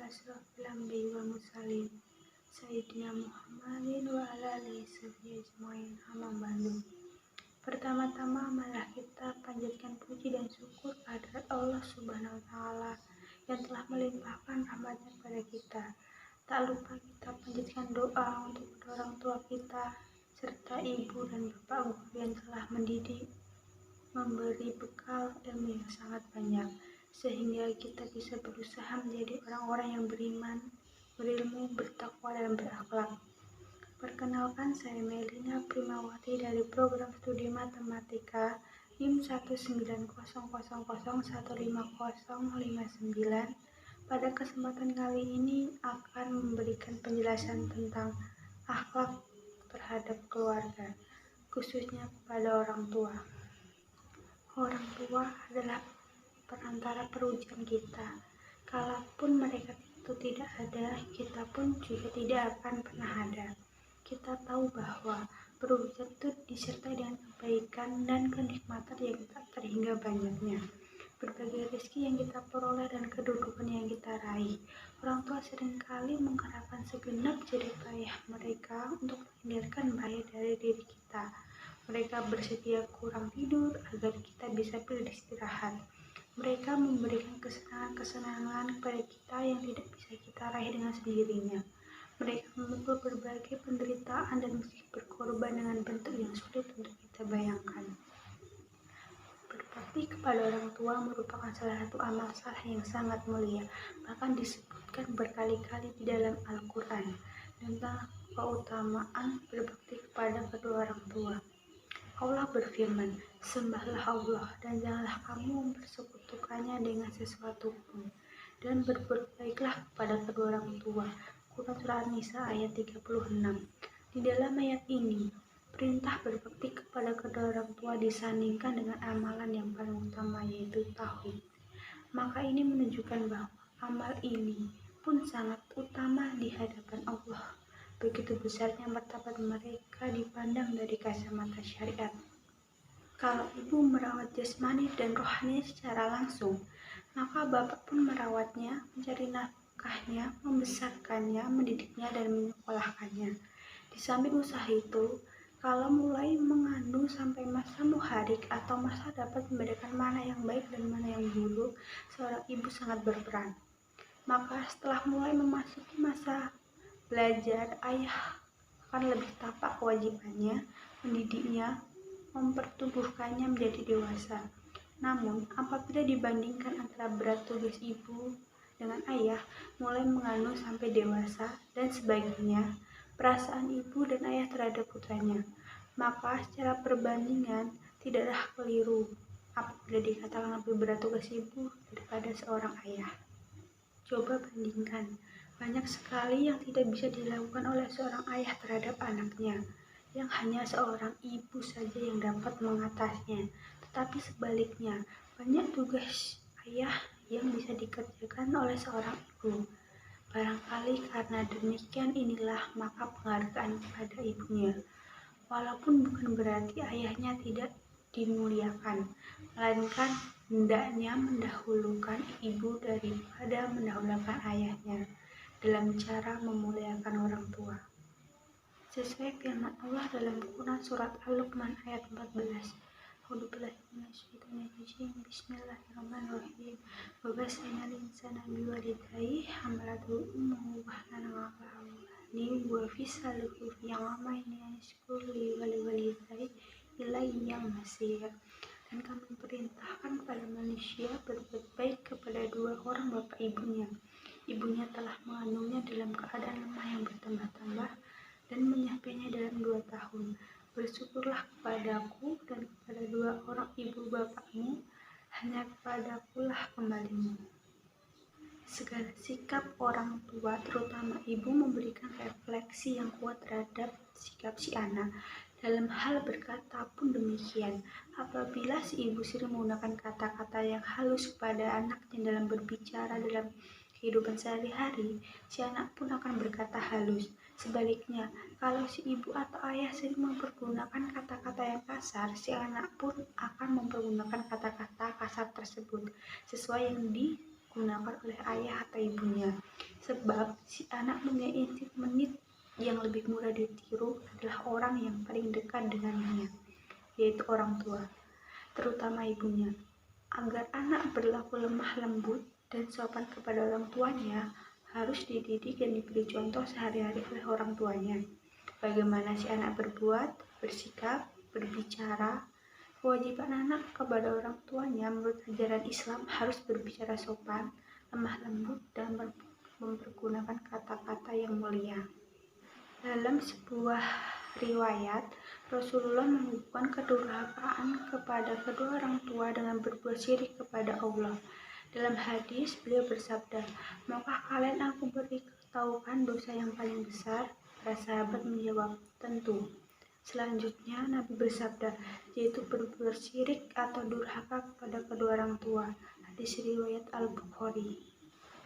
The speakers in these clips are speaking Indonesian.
asyrafil anbiya'i wal mursalin Sayyidina Muhammadin wa ala alihi ajmain. Amma ba'du. Pertama-tama marilah kita panjatkan puji dan syukur kehadirat Allah Subhanahu wa taala yang telah melimpahkan rahmatnya kepada kita. Tak lupa kita panjatkan doa untuk kedua orang tua kita serta ibu dan bapak guru yang telah mendidik, memberi bekal ilmu yang sangat banyak sehingga kita bisa berusaha menjadi orang-orang yang beriman, berilmu, bertakwa, dan berakhlak. Perkenalkan, saya Melina Primawati dari program studi matematika NIM 19000150059. Pada kesempatan kali ini akan memberikan penjelasan tentang akhlak terhadap keluarga, khususnya kepada orang tua. Orang tua adalah perantara perujian kita. Kalaupun mereka itu tidak ada, kita pun juga tidak akan pernah ada. Kita tahu bahwa perujian itu disertai dengan kebaikan dan kenikmatan yang tak terhingga banyaknya. Berbagai rezeki yang kita peroleh dan kedudukan yang kita raih. Orang tua seringkali mengharapkan segenap jerih payah mereka untuk menghindarkan bahaya dari diri kita. Mereka bersedia kurang tidur agar kita bisa beristirahat. Mereka memberikan kesenangan-kesenangan kepada kita yang tidak bisa kita raih dengan sendirinya. Mereka memikul berbagai penderitaan dan mesti berkorban dengan bentuk yang sulit untuk kita bayangkan. Berbakti kepada orang tua merupakan salah satu amal saleh yang sangat mulia, bahkan disebutkan berkali-kali di dalam Al-Quran tentang keutamaan berbakti kepada kedua orang tua. Allah berfirman, sembahlah Allah dan janganlah kamu mempersekutukannya dengan sesuatu pun, dan berbuat baiklah kepada kedua orang tua. Quran Surah An-Nisa ayat 36. Di dalam ayat ini, perintah berbakti kepada kedua orang tua disandingkan dengan amalan yang paling utama, yaitu tauhid. Maka ini menunjukkan bahwa amal ini pun sangat utama di hadapan Allah. Begitu besarnya martabat mereka dipandang dari kacamata syariat. Kalau ibu merawat jasmani dan rohani secara langsung, maka bapak pun merawatnya, mencari nafkahnya, membesarkannya, mendidiknya, dan menyekolahkannya. Di samping usaha itu, kalau mulai mengandung sampai masa muharik atau masa dapat membedakan mana yang baik dan mana yang buruk, seorang ibu sangat berperan. Maka setelah mulai memasuki masa belajar, ayah akan lebih tapak kewajibannya, mendidiknya, mempertumbuhkannya menjadi dewasa. Namun, apabila dibandingkan antara berat tugas ibu dengan ayah, mulai mengandung sampai dewasa dan sebagainya, perasaan ibu dan ayah terhadap putranya, maka secara perbandingan tidaklah keliru apabila dikatakan lebih berat tugas ibu daripada seorang ayah. Coba bandingkan, banyak sekali yang tidak bisa dilakukan oleh seorang ayah terhadap anaknya, yang hanya seorang ibu saja yang dapat mengatasinya. Tetapi sebaliknya, banyak tugas ayah yang bisa dikerjakan oleh seorang ibu. Barangkali karena demikian inilah maka penghargaan kepada ibunya. Walaupun bukan berarti ayahnya tidak dimuliakan, melainkan hendaknya mendahulukan ibu daripada mendahulukan ayahnya dalam cara memuliakan orang tua. Sesuai firman Allah dalam Quran Surat Al-Luqman ayat 14. Bismillahirrahmanirrahim. Wa wasainal insana biwalidayhi hamalatuhu ummuhu wahnan wa hawlan wa fisaluhu fi amaini an yashkur li wa liwalidayhi ilayyal masir. Dan kami perintahkan kepada manusia berbuat baik kepada dua orang bapak ibunya. Ibunya telah mengandungnya dalam keadaan lemah yang bertambah-tambah dan menyampainya dalam 2 tahun. Bersyukurlah kepadaku dan kepada dua orang ibu bapakmu, hanya kepadakulah kembalimu. Segala sikap orang tua, terutama ibu, memberikan refleksi yang kuat terhadap sikap si anak. Dalam hal berkata pun demikian. Apabila si ibu sering menggunakan kata-kata yang halus kepada anaknya dalam berbicara dalam kehidupan sehari-hari, si anak pun akan berkata halus. Sebaliknya, kalau si ibu atau ayah sering mempergunakan kata-kata yang kasar, si anak pun akan mempergunakan kata-kata kasar tersebut sesuai yang digunakan oleh ayah atau ibunya. Sebab si anak punya insting menit yang lebih mudah ditiru adalah orang yang paling dekat dengannya, yaitu orang tua, terutama ibunya. Agar anak berlaku lemah lembut dan sopan kepada orang tuanya, harus dididik dan diberi contoh sehari-hari oleh orang tuanya. Bagaimana si anak berbuat, bersikap, berbicara. Kewajiban anak kepada orang tuanya menurut ajaran Islam harus berbicara sopan, lemah lembut, dan mempergunakan kata-kata yang mulia. Dalam sebuah riwayat, Rasulullah menghubungkan kedurhakaan kepada kedua orang tua dengan berbuat syirik kepada Allah. Dalam hadis, beliau bersabda, "Maukah kalian aku beritahukan dosa yang paling besar?" Para sahabat menjawab, "Tentu." Selanjutnya, Nabi bersabda, yaitu berbuat syirik atau durhaka kepada kedua orang tua. Hadis riwayat Al-Bukhari.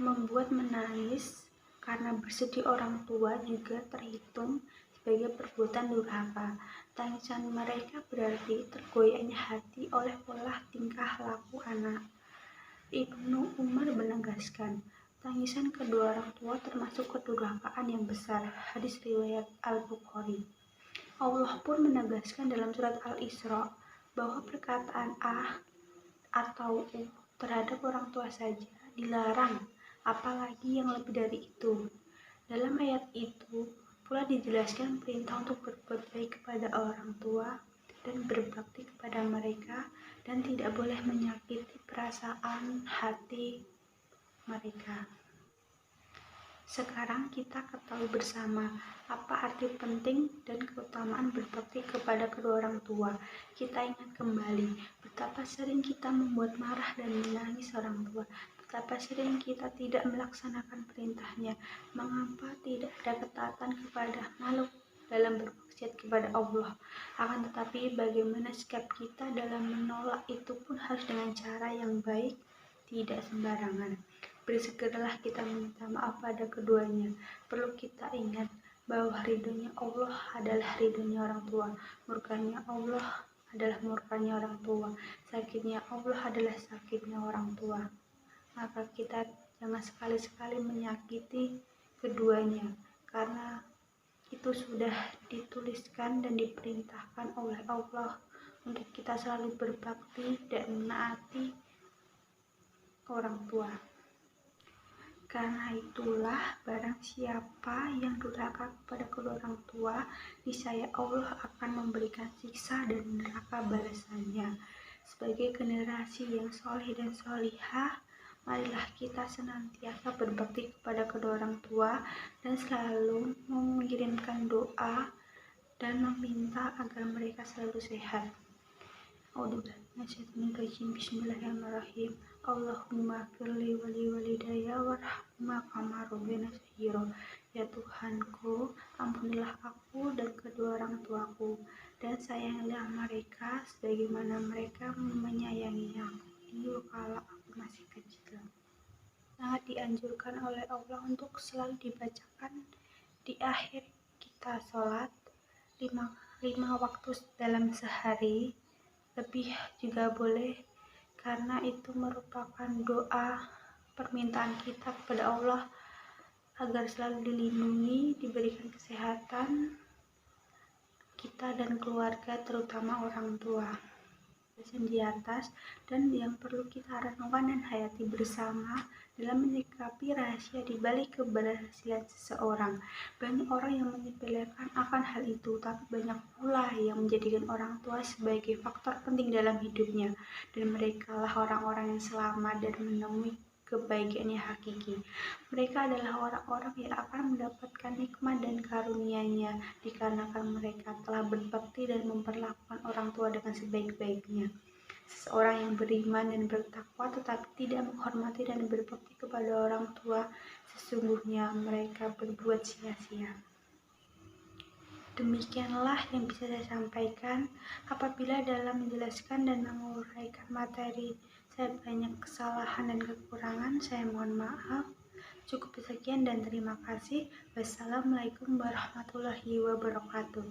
Membuat menangis karena bersedih orang tua juga terhitung sebagai perbuatan durhaka. Tangisan mereka berarti tergoyahnya hati oleh pola tingkah laku anak. Ibnu Umar menegaskan, tangisan kedua orang tua termasuk kedurhakaan yang besar. Hadis riwayat Al-Bukhari. Allah pun menegaskan dalam surat Al-Isra bahwa perkataan atau terhadap orang tua saja dilarang, apalagi yang lebih dari itu. Dalam ayat itu pula dijelaskan perintah untuk berbuat baik kepada orang tua dan berbakti kepada mereka dan tidak boleh menyakiti perasaan hati mereka. Sekarang kita ketahui bersama apa arti penting dan keutamaan berbakti kepada kedua orang tua. Kita ingat kembali betapa sering kita membuat marah dan menangis orang tua, betapa sering kita tidak melaksanakan perintahnya, mengapa tidak ada ketaatan kepada makhluk dalam bermaksiat kepada Allah. Akan tetapi bagaimana sikap kita dalam menolak itu pun harus dengan cara yang baik, tidak sembarangan. Bersegeralah kita meminta maaf pada keduanya. Perlu kita ingat bahwa ridhonya Allah adalah ridhonya orang tua, murkanya Allah adalah murkanya orang tua, sakitnya Allah adalah sakitnya orang tua. Maka kita jangan sekali-sekali menyakiti keduanya, karena itu sudah dituliskan dan diperintahkan oleh Allah untuk kita selalu berbakti dan menaati orang tua. Karena itulah barang siapa yang durhaka kepada kedua orang tua, niscaya Allah akan memberikan siksa dan neraka balasannya. Sebagai generasi yang soleh dan solihah, marilah kita senantiasa berbakti kepada kedua orang tua dan selalu mengirimkan doa dan meminta agar mereka selalu sehat. Bismillahirrahmanirrahim. Allahumma firli wali walidayya warhamma kama rabbiyani shaghira. Ya Tuhanku, ampunilah aku dan kedua orang tuaku, dan sayangilah mereka sebagaimana mereka menyayangi aku kala aku masih kecil. Sangat dianjurkan oleh Allah untuk selalu dibacakan di akhir kita sholat 5 waktu dalam sehari, lebih juga boleh, karena itu merupakan doa permintaan kita kepada Allah agar selalu dilindungi, diberikan kesehatan kita dan keluarga, terutama orang tua. Di atas, dan yang perlu kita renungkan dan hayati bersama dalam menyikapi rahasia di balik keberhasilan seseorang. Banyak orang yang menyepelekan akan hal itu, tapi banyak pula yang menjadikan orang tua sebagai faktor penting dalam hidupnya, dan merekalah orang-orang yang selamat dan menemui kebaikan yang hakiki. Mereka adalah orang-orang yang akan mendapatkan nikmat dan karunia-Nya dikarenakan mereka telah berbakti dan memperlakukan orang tua dengan sebaik-baiknya. Seseorang yang beriman dan bertakwa tetapi tidak menghormati dan berbakti kepada orang tua, sesungguhnya mereka berbuat sia-sia. Demikianlah yang bisa saya sampaikan. Apabila dalam menjelaskan dan menguraikan materi saya banyak kesalahan dan kekurangan, saya mohon maaf. Cukup sekian dan terima kasih. Wassalamualaikum warahmatullahi wabarakatuh.